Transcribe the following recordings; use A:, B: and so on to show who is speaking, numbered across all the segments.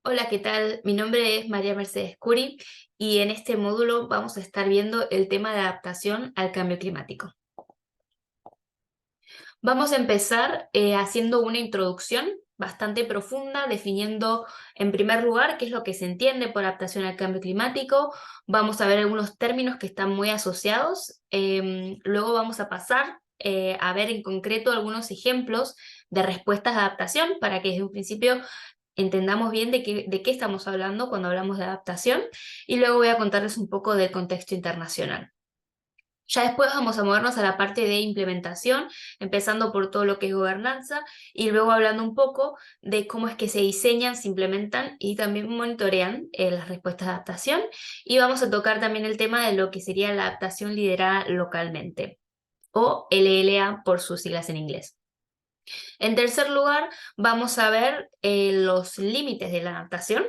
A: Hola, ¿qué tal? Mi nombre es María Mercedes Curi y en este módulo vamos a estar viendo el tema de adaptación al cambio climático. Vamos a empezar haciendo una introducción bastante profunda, definiendo en primer lugar qué es lo que se entiende por adaptación al cambio climático. Vamos a ver algunos términos que están muy asociados. Luego vamos a pasar a ver en concreto algunos ejemplos de respuestas de adaptación para que desde un principio entendamos bien de qué estamos hablando cuando hablamos de adaptación, y luego voy a contarles un poco del contexto internacional. Ya después vamos a movernos a la parte de implementación, empezando por todo lo que es gobernanza y luego hablando un poco de cómo es que se diseñan, se implementan y también monitorean las respuestas de adaptación. Y vamos a tocar también el tema de lo que sería la adaptación liderada localmente, o LLA por sus siglas en inglés. En tercer lugar, vamos a ver los límites de la adaptación.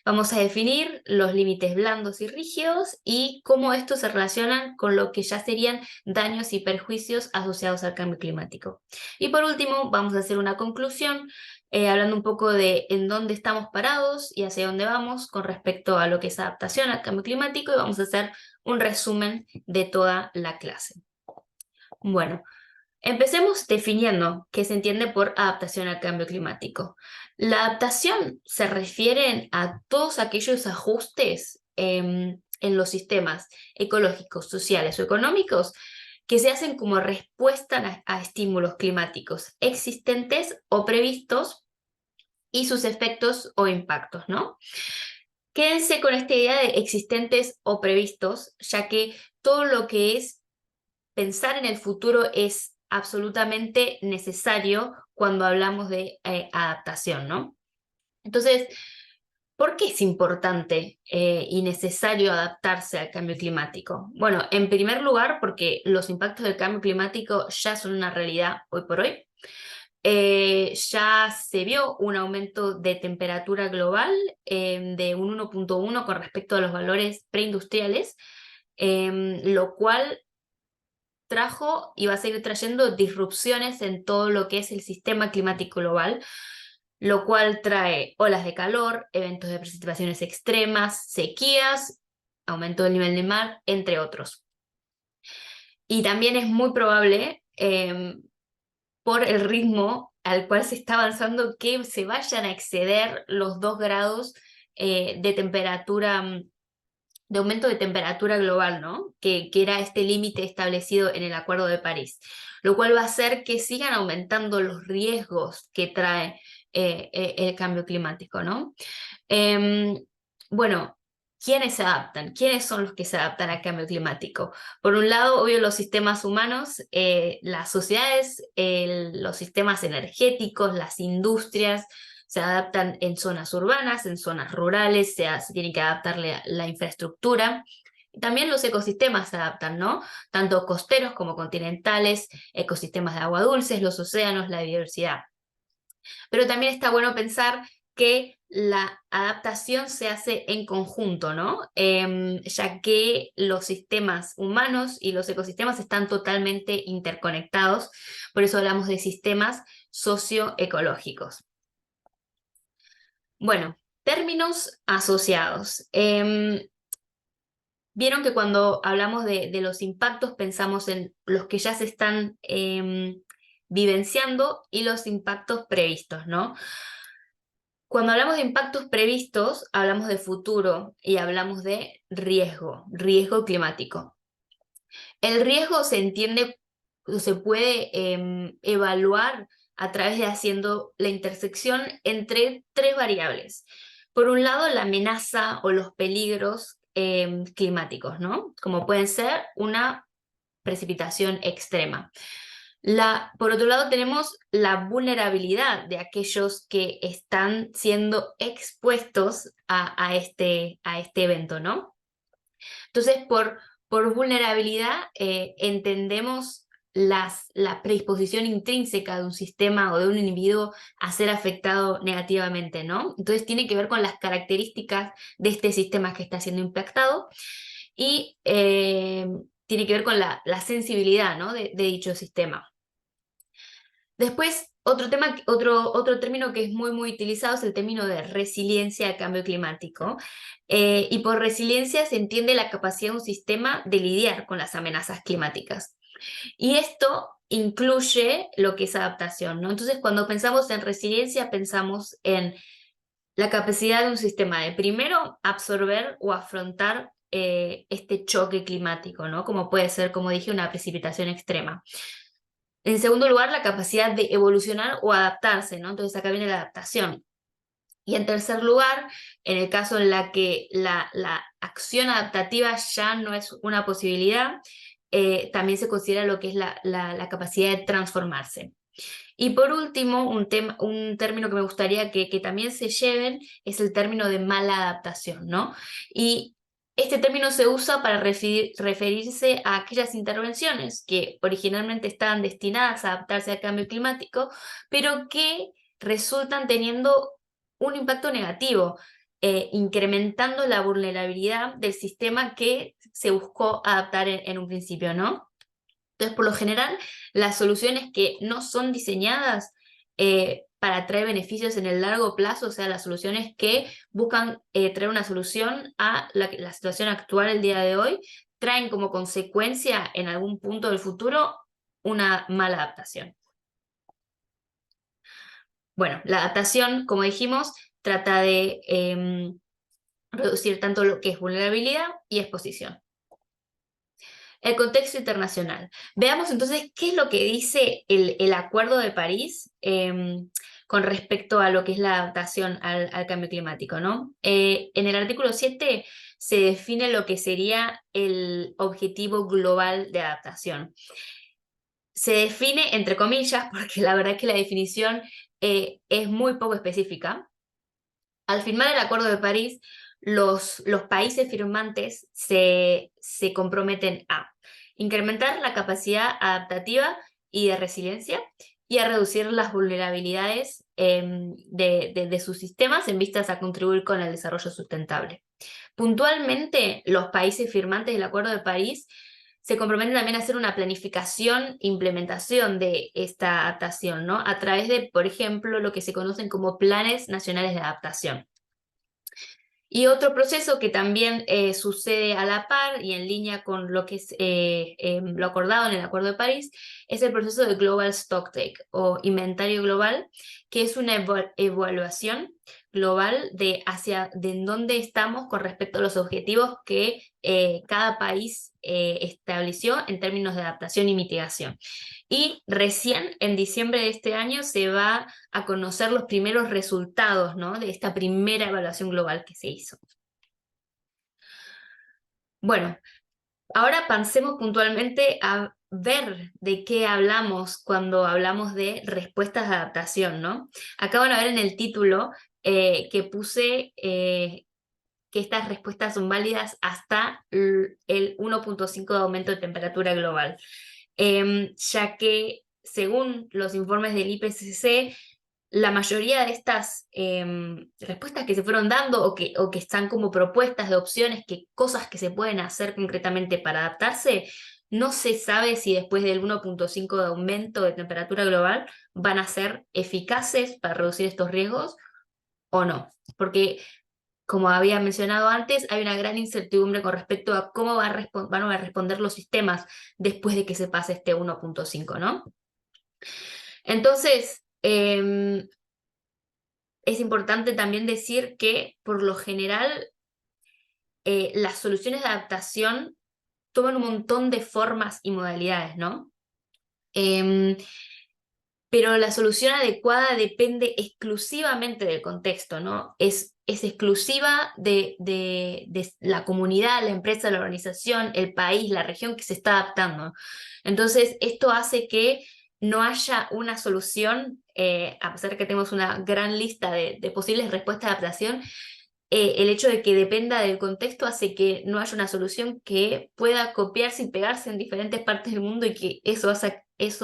A: Vamos a definir los límites blandos y rígidos y cómo estos se relacionan con lo que ya serían daños y perjuicios asociados al cambio climático. Y por último, vamos a hacer una conclusión hablando un poco de en dónde estamos parados y hacia dónde vamos con respecto a lo que es adaptación al cambio climático, y vamos a hacer un resumen de toda la clase. Bueno, empecemos definiendo qué se entiende por adaptación al cambio climático. La adaptación se refiere a todos aquellos ajustes en los sistemas ecológicos, sociales o económicos que se hacen como respuesta a estímulos climáticos existentes o previstos y sus efectos o impactos, ¿no? Quédense con esta idea de existentes o previstos, ya que todo lo que es pensar en el futuro es absolutamente necesario cuando hablamos de adaptación, ¿no? Entonces, ¿por qué es importante y necesario adaptarse al cambio climático? Bueno, en primer lugar, porque los impactos del cambio climático ya son una realidad hoy por hoy. Ya se vio un aumento de temperatura global de un 1,1 con respecto a los valores preindustriales, lo cual trajo y va a seguir trayendo disrupciones en todo lo que es el sistema climático global, lo cual trae olas de calor, eventos de precipitaciones extremas, sequías, aumento del nivel del mar, entre otros. Y también es muy probable, por el ritmo al cual se está avanzando, que se vayan a exceder los 2 grados de temperatura, de aumento de temperatura global, ¿no? Que era este límite establecido en el Acuerdo de París, lo cual va a hacer que sigan aumentando los riesgos que trae el cambio climático, ¿no? Em, bueno, ¿quiénes se adaptan? ¿Quiénes son los que se adaptan al cambio climático? Por un lado, obvio, los sistemas humanos, las sociedades, los sistemas energéticos, las industrias, se adaptan en zonas urbanas, en zonas rurales, se tiene que adaptar la infraestructura. También los ecosistemas se adaptan, ¿no? Tanto costeros como continentales, ecosistemas de agua dulces, los océanos, la biodiversidad. Pero también está bueno pensar que la adaptación se hace en conjunto, ¿no? Ya que los sistemas humanos y los ecosistemas están totalmente interconectados, por eso hablamos de sistemas socioecológicos. Bueno, términos asociados. Vieron que cuando hablamos de los impactos pensamos en los que ya se están vivenciando y los impactos previstos, ¿no? Cuando hablamos de impactos previstos, hablamos de futuro y hablamos de riesgo climático. El riesgo se entiende, se puede evaluar a través de haciendo la intersección entre 3 variables. Por un lado, la amenaza o los peligros climáticos, ¿no? Como pueden ser una precipitación extrema. Por otro lado, tenemos la vulnerabilidad de aquellos que están siendo expuestos a este evento, ¿no? Entonces, por vulnerabilidad entendemos la predisposición intrínseca de un sistema o de un individuo a ser afectado negativamente, ¿no? Entonces tiene que ver con las características de este sistema que está siendo impactado y tiene que ver con la sensibilidad, ¿no? de dicho sistema. Después Otro término que es muy utilizado es el término de resiliencia al cambio climático. Y por resiliencia se entiende la capacidad de un sistema de lidiar con las amenazas climáticas. Y esto incluye lo que es adaptación, ¿no? Entonces, cuando pensamos en resiliencia, pensamos en la capacidad de un sistema de primero absorber o afrontar este choque climático, ¿no? Como puede ser, como dije, una precipitación extrema. En segundo lugar, la capacidad de evolucionar o adaptarse, ¿no? Entonces acá viene la adaptación. Y en tercer lugar, en el caso en la que la acción adaptativa ya no es una posibilidad, también se considera lo que es la capacidad de transformarse. Y por último, un término que me gustaría que también se lleven es el término de mala adaptación, ¿no? Y este término se usa para referirse a aquellas intervenciones que originalmente estaban destinadas a adaptarse al cambio climático, pero que resultan teniendo un impacto negativo, incrementando la vulnerabilidad del sistema que se buscó adaptar en un principio, ¿no? Entonces, por lo general, las soluciones que no son diseñadas para traer beneficios en el largo plazo, o sea, las soluciones que buscan traer una solución a la situación actual el día de hoy, traen como consecuencia en algún punto del futuro una mala adaptación. Bueno, la adaptación, como dijimos, trata de reducir tanto lo que es vulnerabilidad y exposición. El contexto internacional. Veamos entonces qué es lo que dice el Acuerdo de París con respecto a lo que es la adaptación al cambio climático, ¿no? En el artículo 7 se define lo que sería el objetivo global de adaptación. Se define entre comillas, porque la verdad es que la definición es muy poco específica. Al firmar el Acuerdo de París, los países firmantes se comprometen a incrementar la capacidad adaptativa y de resiliencia y a reducir las vulnerabilidades de sus sistemas en vistas a contribuir con el desarrollo sustentable. Puntualmente, los países firmantes del Acuerdo de París se comprometen también a hacer una planificación e implementación de esta adaptación, ¿no? A través de, por ejemplo, lo que se conocen como planes nacionales de adaptación. Y otro proceso que también sucede a la par y en línea con lo que es lo acordado en el Acuerdo de París es el proceso de Global Stocktake o inventario global, que es una evaluación global de en dónde estamos con respecto a los objetivos que cada país estableció en términos de adaptación y mitigación. Y recién en diciembre de este año se va a conocer los primeros resultados, ¿no? De esta primera evaluación global que se hizo. Bueno, ahora pensemos puntualmente a ver de qué hablamos cuando hablamos de respuestas de adaptación, ¿no? Acá van a ver en el título que puse que estas respuestas son válidas hasta el 1.5 de aumento de temperatura global, ya que según los informes del IPCC, la mayoría de estas respuestas que se fueron dando o que están como propuestas de opciones, cosas que se pueden hacer concretamente para adaptarse, no se sabe si después del 1.5 de aumento de temperatura global van a ser eficaces para reducir estos riesgos o no. Porque como había mencionado antes, hay una gran incertidumbre con respecto a cómo van a responder los sistemas después de que se pase este 1.5, ¿no? Entonces, es importante también decir que, por lo general, las soluciones de adaptación toman un montón de formas y modalidades, ¿no? Em, pero la solución adecuada depende exclusivamente del contexto, ¿no? Es exclusiva de la comunidad, la empresa, la organización, el país, la región que se está adaptando. Entonces, esto hace que no haya una solución, a pesar de que tenemos una gran lista de posibles respuestas de adaptación, el hecho de que dependa del contexto hace que no haya una solución que pueda copiarse y pegarse en diferentes partes del mundo y que eso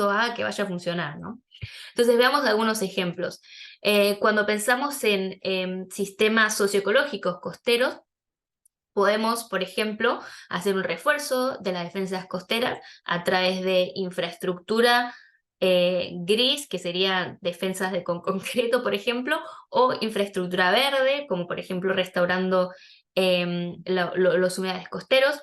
A: haga que vaya a funcionar, ¿no? Entonces veamos algunos ejemplos. Cuando pensamos en sistemas socioecológicos costeros, podemos, por ejemplo, hacer un refuerzo de las defensas costeras a través de infraestructura gris, que sería defensas con concreto, por ejemplo, o infraestructura verde, como por ejemplo restaurando los humedales costeros.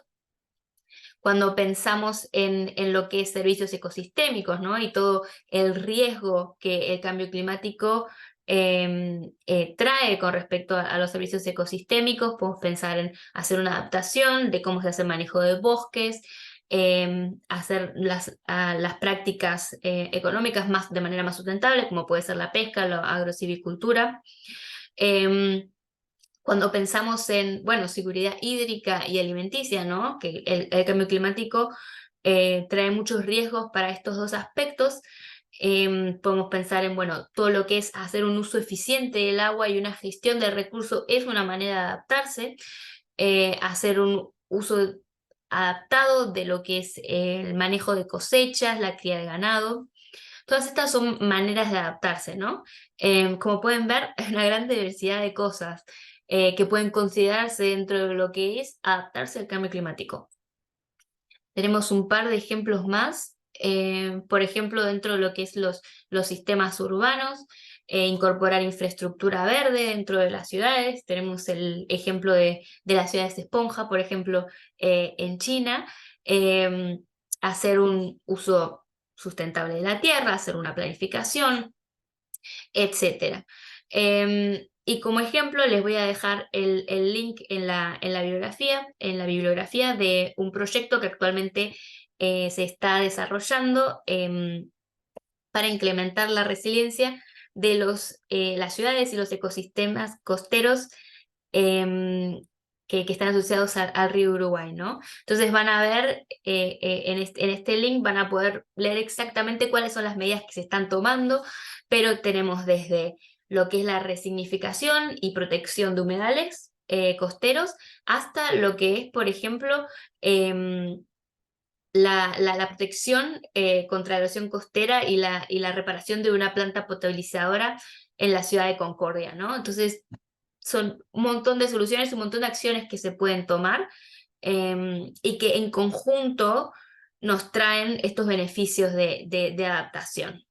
A: Cuando pensamos en lo que es servicios ecosistémicos, ¿no? Y todo el riesgo que el cambio climático trae con respecto a los servicios ecosistémicos, podemos pensar en hacer una adaptación de cómo se hace el manejo de bosques, hacer las prácticas económicas de manera más sustentable, como puede ser la pesca, la agrosilvicultura. Cuando pensamos en, bueno, seguridad hídrica y alimenticia, ¿no? Que el cambio climático trae muchos riesgos para estos dos aspectos. Podemos pensar en, bueno, todo lo que es hacer un uso eficiente del agua y una gestión del recurso es una manera de adaptarse. Hacer un uso adaptado de lo que es el manejo de cosechas, la cría de ganado. Todas estas son maneras de adaptarse, ¿no? Como pueden ver, hay una gran diversidad de cosas que pueden considerarse dentro de lo que es adaptarse al cambio climático. Tenemos un par de ejemplos más, por ejemplo, dentro de lo que es los sistemas urbanos, incorporar infraestructura verde dentro de las ciudades. Tenemos el ejemplo de las ciudades esponja, por ejemplo, en China. eh, Hacer un uso sustentable de la tierra, hacer una planificación, etcétera. Y como ejemplo les voy a dejar el link en la bibliografía de un proyecto que actualmente se está desarrollando para incrementar la resiliencia de las ciudades y los ecosistemas costeros em, que están asociados al río Uruguay, ¿no? Entonces van a ver, en este link van a poder leer exactamente cuáles son las medidas que se están tomando, pero tenemos desde lo que es la resignificación y protección de humedales costeros, hasta lo que es, por ejemplo, em, la protección contra la erosión costera y la reparación de una planta potabilizadora en la ciudad de Concordia, ¿no? Entonces, son un montón de soluciones, un montón de acciones que se pueden tomar y que en conjunto nos traen estos beneficios de adaptación.